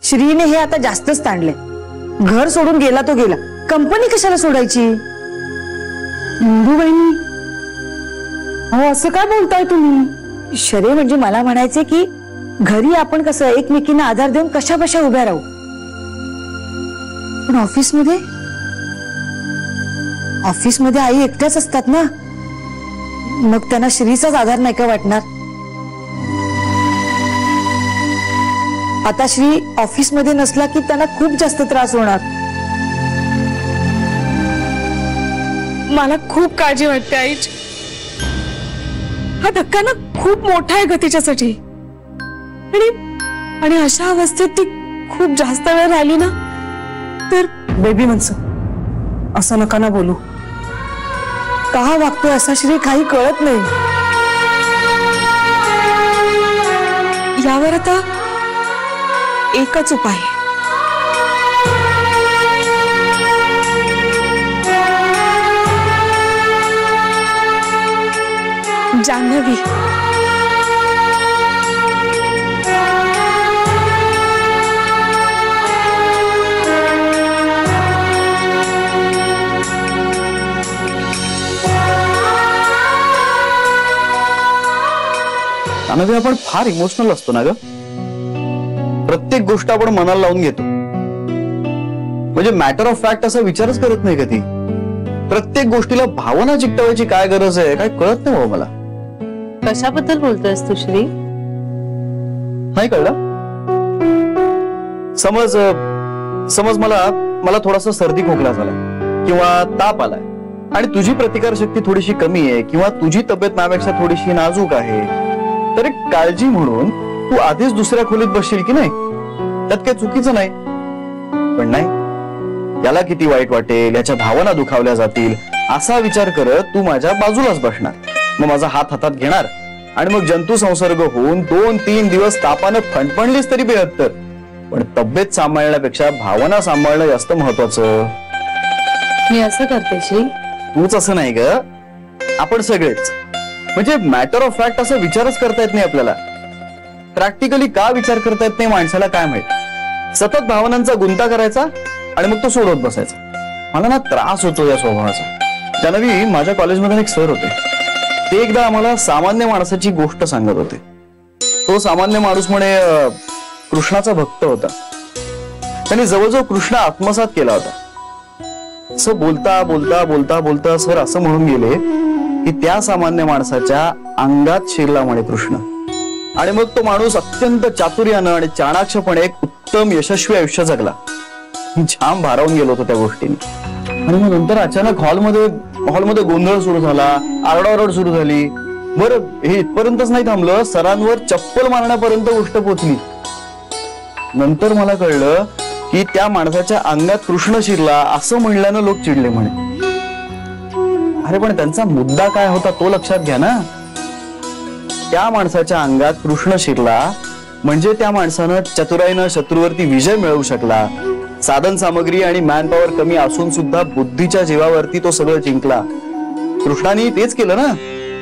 श्रीने हे आता जास्तच ताणले. घर सोडून गेला तो गेला, कंपनी कशाला सोडायची? इंदुबाईंनी, अहो असं काय बोलताय तुम्ही? शरे म्हणजे मला म्हणायचे की घरी आपण कसं एकमेकींना आधार देऊन कशा बशा उभ्या राहू, पण ऑफिसमध्ये आई एकट्याच असतात ना, मग त्यांना श्रीचाच आधार नाही का वाटणार? आता श्री ऑफिसमध्ये नसला की त्यांना खूप जास्त त्रास होणार. मला खूप काळजी वाटते आईची. हा धक्का ना खूप मोठा आहे ग तिच्यासाठी, आणि अशा अवस्थेत ती खूप जास्त वेळ राहिली ना तर. बेबी मनसू, असं नका ना बोलू. का वागतोय असा श्री काही कळत नाही. यावर आता एकच उपाय. जान्हवी, जान्हवी, आपण फार इमोशनल असतो ना ग. प्रत्येक गोष्ट आपण मनाला लावून घेतो. म्हणजे मॅटर ऑफ फॅक्ट असा विचारच करत नाही कधी. प्रत्येक गोष्टीला भावना चिकटवायची काय गरज आहे, काय कळत नाही मला. कशाबद्दल बोलतोयस तू श्री? नाही कळलं? समज मला थोडासा सर्दी खोकला झाला किंवा ताप आलाय आणि तुझी प्रतिकारशक्ती थोडीशी कमी आहे किंवा तुझी तब्येत माझ्यापेक्षा थोडीशी नाजूक आहे, तर एक काळजी म्हणून तू आधीच दुसऱ्या खोलीत बसशील की नाही? त्यात काही चुकीचं नाही. पण नाही, याला किती वाईट वाटेल, याच्या भावना दुखावल्या जातील असा विचार करत तू माझ्या बाजूलाच बसणार. मग माझा हात हातात घेणार आणि मग जंतू संसर्ग होऊन 2-3 दिवस तापानं फणफणलीस तरी बेहत्तर. पण तब्येत सांभाळण्यापेक्षा भावना सांभाळणं जास्त महत्वाचं. मी असं करते श्री? तूच असं नाही ग, आपण सगळेच. म्हणजे मॅटर ऑफ फॅक्ट असा विचारच करता येत नाही आपल्याला. प्रॅक्टिकली का विचार करता येत नाही माणसाला काय माहित. सतत भावनांचा गुंता करायचा आणि मग तो सोडवत बसायचा. मला ना त्रास होतो या स्वभावाचा. जान्हवी, माझ्या कॉलेजमध्ये एक सर होते. ते एकदा आम्हाला सामान्य माणसाची गोष्ट सांगत होते. तो सामान्य माणूस म्हणे कृष्णाचा भक्त होता. त्यांनी जवळजवळ कृष्ण आत्मसात केला होता. असं बोलता बोलता बोलता बोलता सर असं म्हणून गेले की त्या सामान्य माणसाच्या अंगात शिरला म्हणे कृष्ण. आणि मग तो माणूस अत्यंत चातुर्यानं आणि चाणाक्षपणे एक उत्तम यशस्वी आयुष्य जगला. जाम भारावून गेलो होतो त्या गोष्टीने. आणि मग नंतर अचानक हॉलमध्ये गोंधळ सुरू झाला, आरडाओरड सुरू झाली. बरं, हे इथपर्यंतच नाही थांबलं, सरांवर चप्पल मारण्यापर्यंत गोष्ट पोहोचली. नंतर मला कळलं की त्या माणसाच्या अंगात कृष्ण शिरला असं म्हणल्यानं लोक चिडले म्हणे. अरे पण त्यांचा मुद्दा काय होता तो लक्षात घ्या ना. त्या माणसाच्या अंगात कृष्ण शिरला म्हणजे त्या माणसानं चतुराईनं शत्रूवरती विजय मिळवू शकला. साधन सामग्री आणि मॅन पॉवर कमी असून सुद्धा बुद्धीच्या जीवावरती तो सगळं जिंकला. कृष्णाने तेच केलं ना.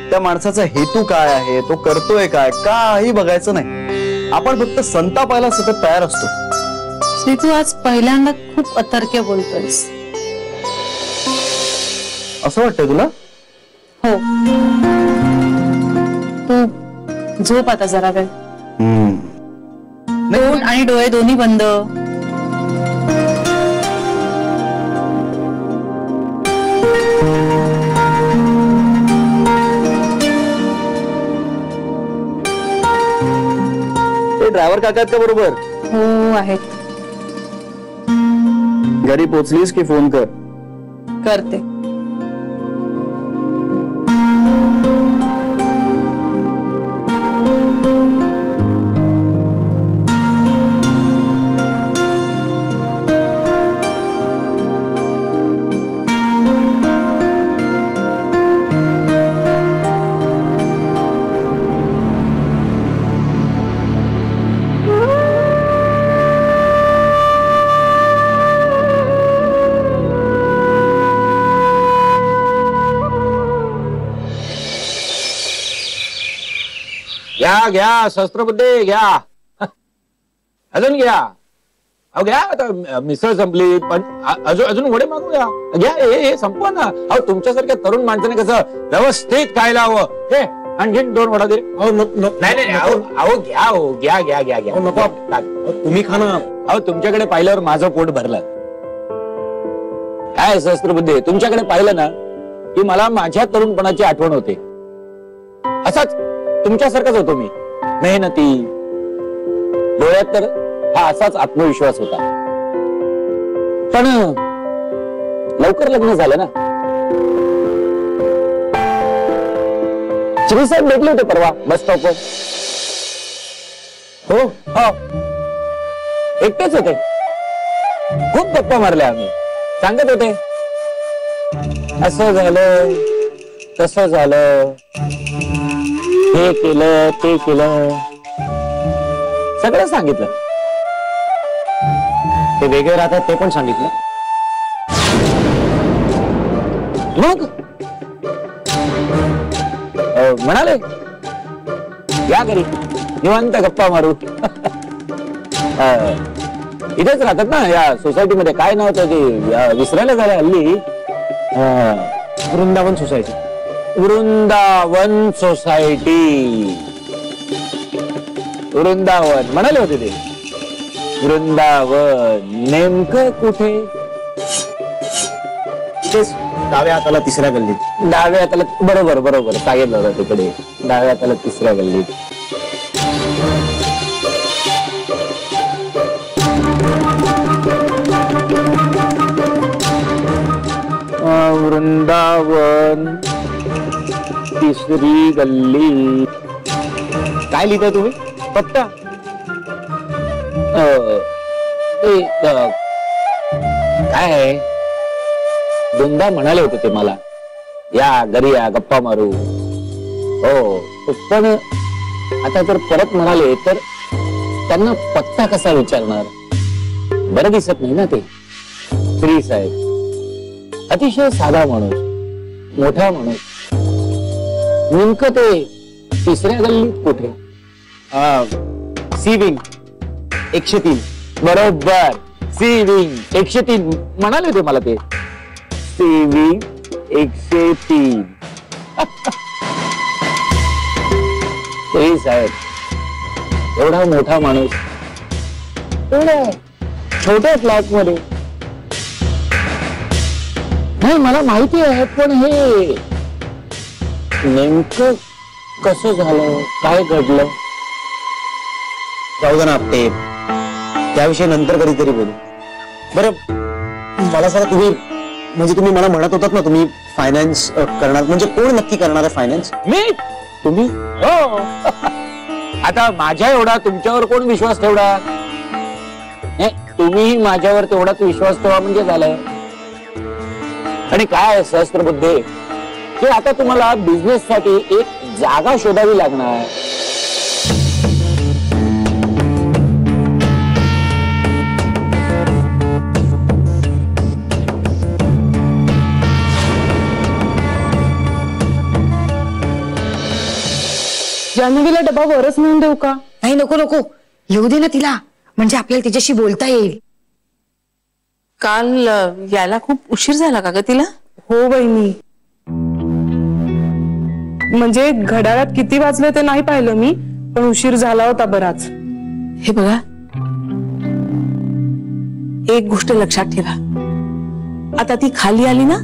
त्या माणसाचा हेतू काय आहे, तो करतोय काय, काही बघायचं नाही. आपण फक्त संतापायला सतत तयार असतो. श्री, तू आज पहिल्यांदा खूप अतर्क्य बोलतोयस. असं वाटतंय तुला? हो. तू झोप आता जरा वेळ. तोंड आणि डोळे दोन्ही बंद. ते ड्रायव्हर काका आहेत का बरोबर? हो आहेत. घरी पोहोचलीस की फोन कर. करते. घ्या घ्या शस्त्रबुद्धी घ्या. अजून घ्या. अहो घ्या आता मिसळ संपली पण अजून वडे मागूया. घ्या हे संपवा ना. अहो तुमच्यासारख्या तरुण माणसाने कसं व्यवस्थित खायला हवं. हे आणखी 2 वडा दे. नाही अहो घ्या हो घ्या घ्या घ्या घ्या. नको तुम्ही खा ना. अहो तुमच्याकडे पाहिल्यावर माझं पोट भरलं. काय सहस्त्रबुद्धे तुमच्याकडे पाहिलं ना की मला माझ्या तरुणपणाची आठवण होते. असाच तुमच्यासारखाच होतो मी. मेहनती डोळ्यात तर हा असाच आत्मविश्वास होता. पण लवकर लग्न झालं ना. श्रीसाहेब भेटले होते परवा बस स्टॉपवर. हो हो एकटेच होते. खूप गप्पा मारल्या आम्ही. सांगत होते असं झालं तसं झालं हे केलं ते केलं सगळं सांगितलं. ते वेगळे राहतात ते पण सांगितलं. मग म्हणाले या घरी निवांत गप्पा मारू. इथेच राहतात ना या सोसायटीमध्ये. काय नाव होतं ते विसरायला झालं हल्ली. वृंदावन सोसायटी. वृंदावन सोसायटी. वृंदावन म्हणाले होते ते. वृंदावन नेमकं कुठे. डाव्या हाताला 3ऱ्या गल्लीत. डाव्या हाताला बरोबर बरोबर सांगितलं होतं तिकडे. डाव्या हाताला 3ऱ्या गल्लीत. वृंदावन 3री गल्ली. काय लिहिताय तुम्ही. पत्ता काय आहे. दोनदा म्हणाले होते ते मला या घरी या गप्पा मारू. हो पण आता जर परत म्हणाले तर त्यांना पत्ता कसा विचारणार. बरं दिसत नाही ना ते. श्री साहेब अतिशय साधा माणूस मोठा माणूस. नेमकं ते 3ऱ्या गल्लीत कुठे. C wing 103. बरोबर सी विंग 103 म्हणाले होते मला ते. C wing 103. साहेब एवढा मोठा माणूस एवढ्या छोट्या फ्लॅट मध्ये. नाही मला माहिती आहे पण हे नेमकं कसं झालं काय घडलं. जाऊ दे ना ते त्याविषयी नंतर कधीतरी बोलू. बरं मला सांगा तुम्ही म्हणजे तुम्ही मला म्हणत होतात ना तुम्ही फायनान्स करणार. म्हणजे कोण नक्की करणार आहे फायनान्स. मी तुम्ही हो. आता माझ्या एवढा तुमच्यावर कोण विश्वास ठेवणार. तुम्ही माझ्यावर तेवढाच विश्वास ठेवा म्हणजे झालं. आणि काय सहस्त्रबुद्धे की आता तुम्हाला बिझनेस साठी एक जागा शोधावी लागणार. जान्हवीला डबा वरच नेऊन देऊ का. नाही नको नको येऊ दे ना तिला. म्हणजे आपल्याला तिच्याशी बोलता येईल. काल यायला खूप उशीर झाला का ग तिला. हो बहिणी. म्हणजे घड्याळात किती वाजले ते नाही पाहिलं मी पण उशीर झाला होता बराच. हे बघा एक गोष्ट लक्षात ठेवा. आता ती खाली आली ना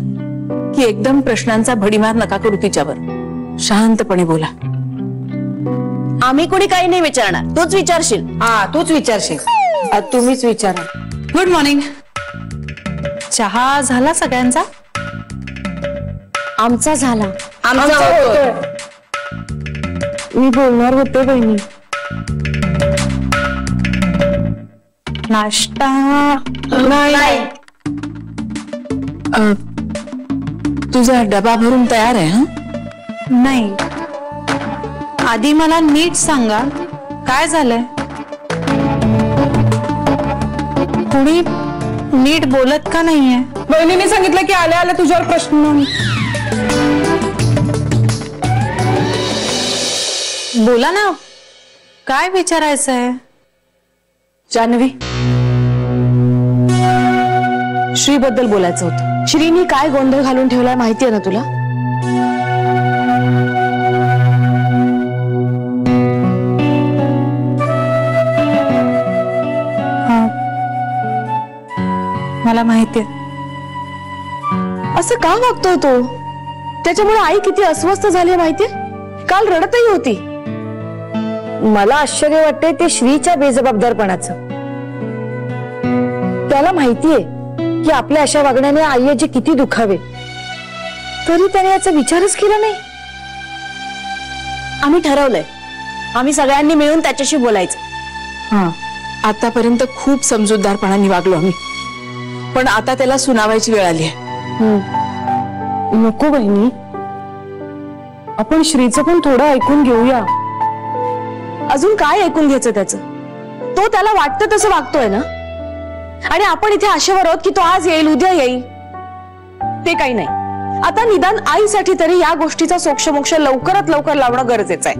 की एकदम प्रश्नांचा भडीमार नका करू तिच्यावर. शांतपणे बोला. आम्ही कोणी काही नाही विचारणार. तूच विचारशील. हा तूच विचारशील. तुम्हीच विचारा. Good morning. चहा झाला सगळ्यांचा. आमचा झाला. मी बोलणार होते बहिणी. नाश्ता नाही. तुझा डबा भरून तयार आहे. हा नाही आधी मला नीट सांगा काय झालंय. कुणी नीट बोलत का नाहीये. बहिणीने सांगितलं की आल्या आल्या तुझ्यावर प्रश्न. बोला ना, काय विचारायचं आहे? जान्हवी, श्री बद्दल बोलायचं होतं. श्रीनी काय गोंधळ घालून ठेवलाय माहितीये ना तुला? मला माहितीये. असं का वागतोय तो? त्याच्यामुळे आई किती अस्वस्थ झाली माहितीये. काल रडतही होती. मला आश्चर्य वाटतंय ते श्रीच्या बेजबाबदारपणाचं. त्याला माहितीये की आपल्या अशा वागण्याने आईचे किती दुखावे, तरी त्याने याचा विचारच केला नाही. आम्ही ठरवलंय, आम्ही सगळ्यांनी मिळून त्याच्याशी बोलायचं. हा, आतापर्यंत खूप समजूतदारपणाने वागलो आम्ही, पण आता त्याला सुनावायची वेळ आली आहे. नको बहिणी, आपण श्रीचं पण थोडं ऐकून घेऊया. अजून काय ऐकून घ्यायचं त्याचं? तो त्याला वाटतं तसं वागतोय ना. आणि आपण इथे आशेवर आहोत की तो आज येईल, उद्या येईल. ते काही नाही. आता निदान आईसाठी तरी या गोष्टीचा सोक्षमोक्ष लवकरात लवकर लावणं गरजेचं आहे.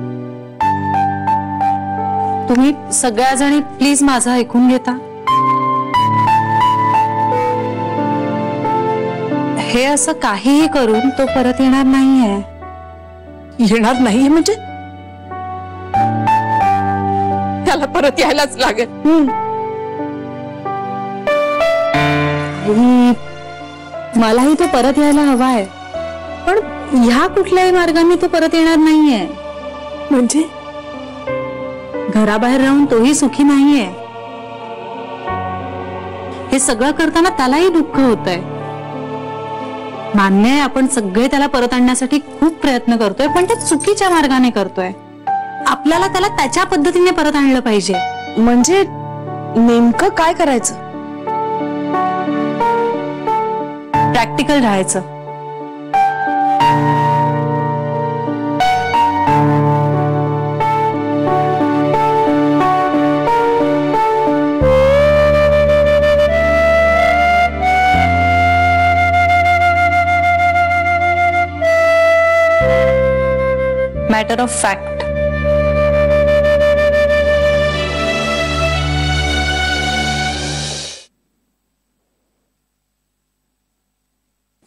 तुम्ही सगळ्या जणी प्लीज माझं ऐकून घेता. हे असं काहीही करून तो परत येणार नाहीये. येणार नाहीये म्हणजे? त्याला परत यायलाच लागेल. मलाही तो परत यायला हवाय, पण ह्या कुठल्याही मार्गाने तो परत येणार नाहीये. म्हणजे घराबाहेर राहून तोही सुखी नाहीये. हे सगळं करताना त्यालाही दुःख होतंय. मान्य आहे, आपण सगळे त्याला परत आणण्यासाठी खूप प्रयत्न करतोय, पण ते चुकीच्या मार्गाने करतोय. आपल्याला त्याला त्याच्या पद्धतीने परत आणलं पाहिजे. म्हणजे नेमकं काय करायचं? प्रॅक्टिकल राहायचं. Matter of fact.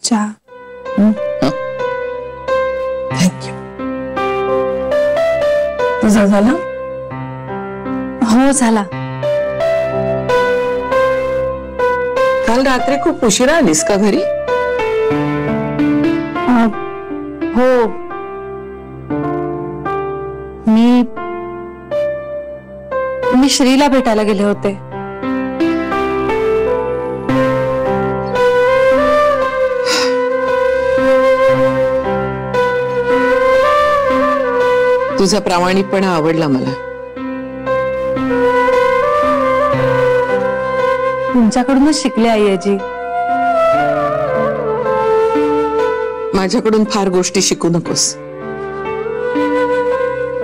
चहा. थँक्यू. तुझा झाला? हो झाला. काल रात्री खूप उशिरा आलीस का घरी? हो, मी श्रीला भेटायला गेले होते. तुझा प्रामाणिकपणा आवडला मला. तुमच्याकडूनच शिकले आईजी. माझ्याकडून फार गोष्टी शिकू नकोस.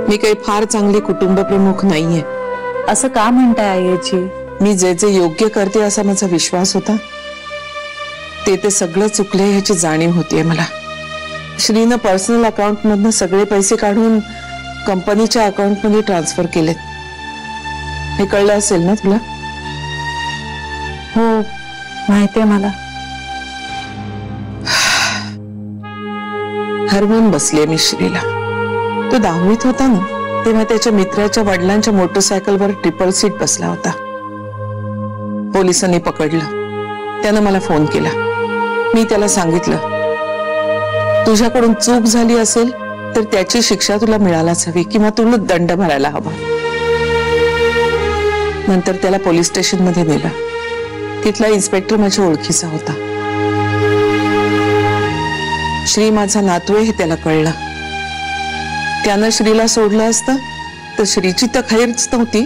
मी काही फार चांगले कुटुंब प्रमुख नाहीये. असं का म्हणताय आईजी? मी जे जे योग्य करते असा माझा विश्वास होता, ते सगळं चुकले ह्याची जाणीव होतीये मला. श्रीनं पर्सनल अकाउंट मधनं सगळे पैसे काढून कंपनीच्या अकाउंट मध्ये ट्रान्सफर केलेत. हे कळलं असेल ना तुला? हो, माहितीये मला. हरवून बसले मी श्रीला. तो 10वीत होता ना, तेव्हा त्याच्या मित्राच्या वडिलांच्या मोटरसायकलवर ट्रिपल सीट बसला होता. पोलिसांनी पकडलं. त्यानं मला फोन केला. मी त्याला सांगितलं, तुझ्याकडून चूक झाली असेल तर त्याची शिक्षा तुला मिळायलाच हवी किंवा तुला दंड भरायला हवा. नंतर त्याला पोलीस स्टेशन मध्ये नेलं. तिथला इन्स्पेक्टर माझ्या ओळखीचा होता. श्री माझा नातू आहे हे त्याला कळलं. त्यानं श्रीला सोडलं असतं तर श्रीची तर खैरच नव्हती.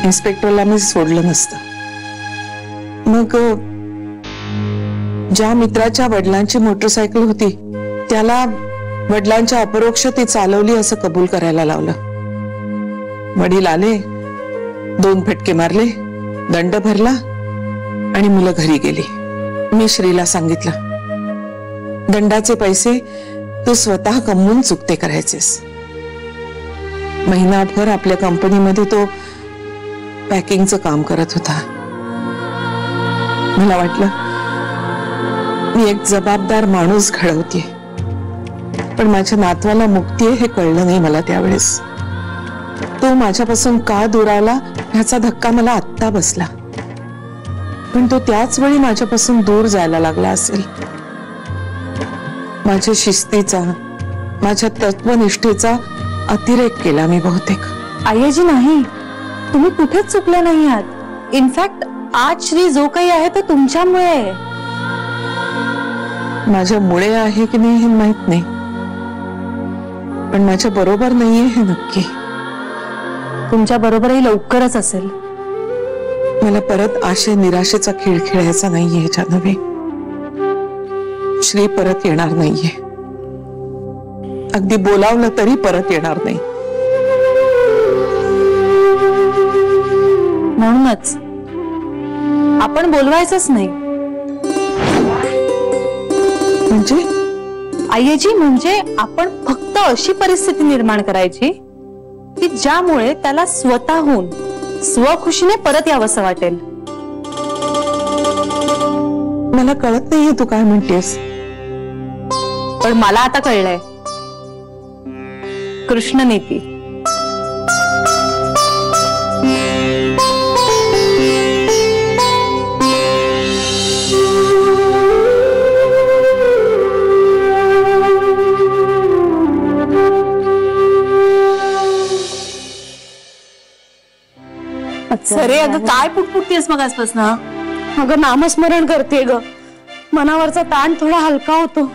इन्स्पेक्टरला मी सोडलं नसतं. मग ज्या मित्राच्या वडिलांची मोटरसायकल होती त्याला वडिलांच्या अपरोक्ष ती चालवली असं कबूल करायला लावलं. वडील आले, 2 फटके मारले, दंड भरला आणि मुलं घरी गेली. मी श्रीला सांगितलं, दंडाचे पैसे तू स्वतः कमवून चुकते करायचेस. महिनाभर आपल्या कंपनीमध्ये तो पॅकिंगचं काम करत होता. मला वाटलं मी एक जबाबदार माणूस घडवते, पण माझ्या नातवाला मुक्ती आहे हे कळलं नाही मला त्यावेळेस. तो माझ्यापासून का दुरावला ह्याचा धक्का मला आत्ता बसला, पण तो त्याच वेळी माझ्यापासून दूर जायला लागला असेल. माझ्या शिस्तीचा, माझ्या तत्वनिष्ठेचा अतिरेक केला मी बहुतेक. आय्याजी नाही, तुम्ही कुठेच चुकले नाही आहात. इनफॅक्ट आज श्री जो काही आहे तो तुमच्यामुळे आहे. माझ्यामुळे आहे की नाही हे माहित नाही, पण माझ्या बरोबर नाहीये हे नक्की. तुमच्या बरोबरही लवकरच असेल. मला परत आशे निराशेचा खेळ खेळायचा नाहीये जान्हवी. श्री परत येणार नाहीये, अगदी बोलावलं तरी परत येणार नाही. म्हणूनच आपण बोलवायचंच नाही. म्हणजे आय्याजी, म्हणजे आपण फक्त अशी परिस्थिती निर्माण करायची की ज्यामुळे त्याला स्वतःहून स्वखुशीने परत यावंसं वाटेल. मला कळत नाहीये तू काय म्हणतेस. पण मला आता कळलंय. कृष्ण नीती. अरे अगं काय पुटपुटतेस मग आजपासून? अगं नामस्मरण करते ग, मनावरचा ताण थोडा हलका होतो.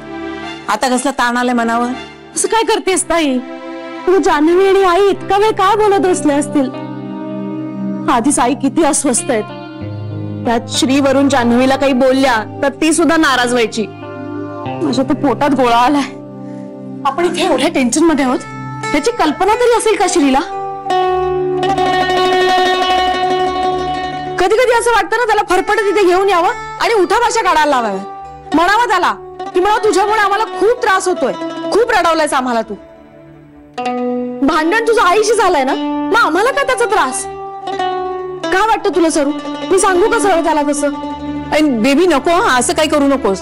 आता कसला ताण आलाय मनावर? असं काय करतेस ताई? तू जान्हवी आणि आई इतका वेळ काय बोलत बसले असतील? आधीच आई किती अस्वस्थ आहेत. त्यात श्रीवरून जान्हवीला काही बोलल्या तर ती सुद्धा नाराज व्हायची. माझ्या तर पोटात गोळा आलाय. आपण इथे एवढ्या टेन्शन मध्ये आहोत, त्याची कल्पना तरी असेल का श्रीला? कधी कधी असं वाटतं ना त्याला फरफट तिथे घेऊन यावं आणि उठा भाषा काढायला लावाव्या. म्हणावं त्याला की मला तुझ्यामुळे आम्हाला खूप त्रास होतोय, खूप रडवलायस आम्हाला तू. भांडण तुझं आईशी झालंय ना, मग आम्हाला काय त्याचा त्रास? काय वाटतं तुला सरू? मी सांगू का सरळ त्याला तसं? बेबी नको, असं काही करू नकोस.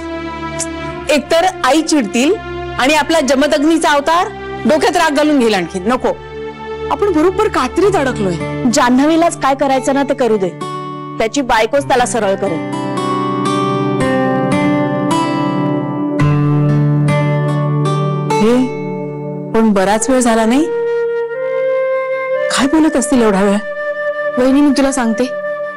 एकतर आई चिडतील आणि आपला जमदग्नीचा अवतार डोक्यात राग घालून घेईल आणखी. नको. आपण बरोबर कात्रीत अडकलोय. जान्हवीलाच काय करायचं ना ते करू दे, त्याची बायकोच त्याला सरळ करेल. हे पण बराच वेळ झाला नाही. काय बोलत असतील एवढा वेळ? वहिनी मी तुला सांगते,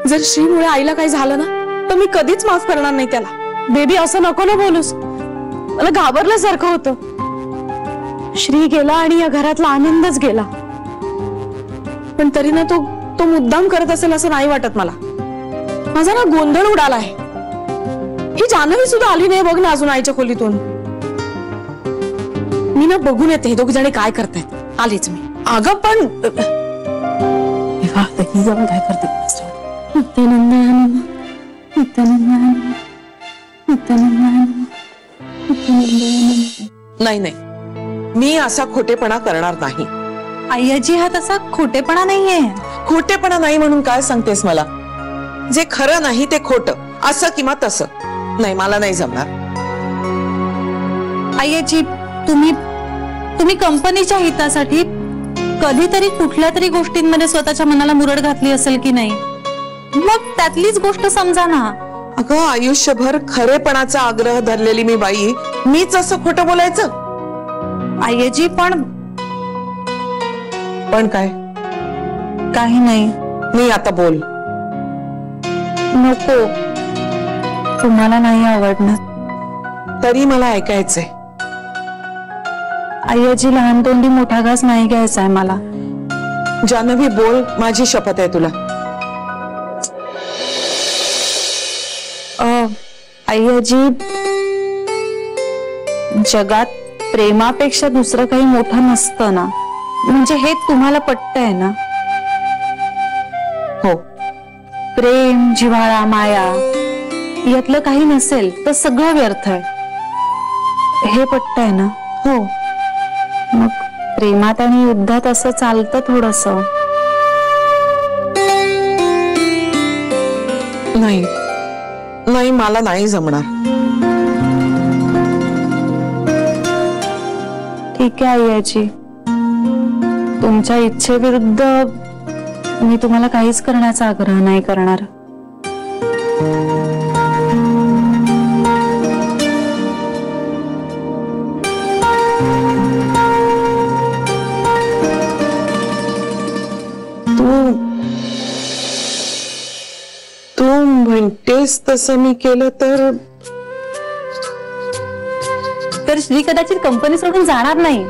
जर श्रीमुळे आईला काही झालं ना तर मी कधीच माफ करणार नाही त्याला. बेबी असं नको ना बोलूस, मला घाबरल्यासारखं होतं. श्री गेला आणि या घरातला आनंदच गेला. पण तरी ना तो मुद्दाम करत असेल असं नाही वाटत मला. माझा ना गोंधळ उडालाय. ही जान्हवी सुद्धा आली नाही बघ ना अजून आईच्या खोलीतून. मी ना बघून येते हे दोघ जणी काय करतायत. आलीच मी. अगं पण ही जाऊन काय करते? नाही नाही, मी असा खोटेपणा करणार नाही. आय्याजी हा तसा खोटेपणा नाहीये. खोटेपणा नाही म्हणून काय सांगतेस मला? जे खरं नाही ते खोटं, असं किंवा तसं. नाही, मला नाही जमणार. आय्याजी तुम्ही कंपनीच्या हितासाठी कधीतरी कुठल्या तरी गोष्टींमध्ये स्वतःच्या मनाला मुरड घातली असेल की नाही, मग त्यातलीच गोष्ट समजा ना. अगं आयुष्यभर खरेपणाचा आग्रह धरलेली मी बाई, मीच असं खोटं बोलायचं? आय्याजी पण काय? काही नाही. मी आता बोल. नको, तुम्हाला नाही आवडणार. तरी मला ऐकायचंय. आय्याजी लहान तोंडी मोठा घास नाही घ्यायचा आहे मला. जान्हवी बोल, माझी शपथ आहे तुला. आय्याजी, जगात प्रेमापेक्षा दुसरं काही मोठं नसतं ना. म्हणजे हे तुम्हाला पटतंय ना? हो. प्रेम, जिव्हाळा, माया यातलं काही नसेल तर सगळं व्यर्थ आहे, हे पटतंय ना? हो. मग प्रेमात आणि युद्धात असं चालतं थोडस. नाही नाही, मला नाही जमणार. ठीक आहे आईची, तुमच्या इच्छेविरुद्ध मी तुम्हाला काहीच करण्याचा आग्रह नाही करणार. तू म्हणतेस तसं मी केलं तर श्री कदाचित कंपनी सोडून जाणार नाही.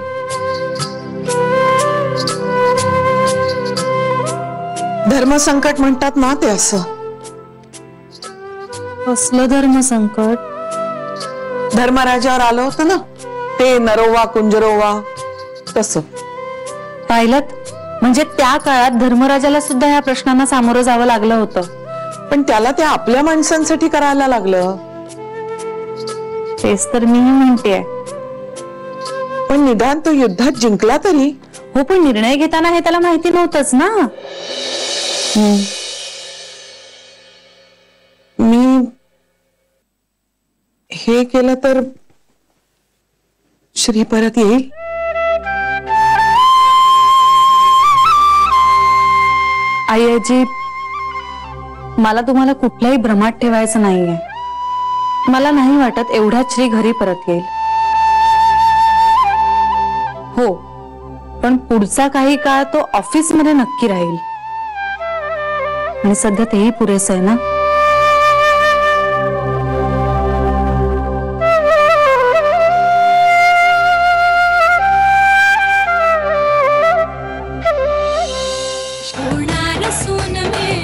धर्मसंकट म्हणतात ना ते असं. कसलं धर्म संकट? धर्मराजावर आलं होतं ना ते नरोवा कुंजरोवा तसं. पाहिलं, म्हणजे त्या काळात धर्मराजाला सुद्धा या प्रश्नांना सामोरं जावं लागलं होतं. पण त्याला ते आपल्या माणसांसाठी करायला लागलं. तेच तर मीही म्हणतेय. पण निदान तो युद्धात जिंकला तरी. हो, पण निर्णय घेताना हे त्याला माहिती नव्हतंच ना. मी हे केलं तर श्री परत येईल. आईजी, मला तुम्हाला कुठल्याही भ्रमात ठेवायचं नाहीये. मला नाही वाटत एवढ्यात श्री घरी परत येईल. हो, पण पुढचा काही काळ तो ऑफिसमध्ये नक्की राहील. आणि सध्या तेही पुरेसं आहे ना. सोनार सोन में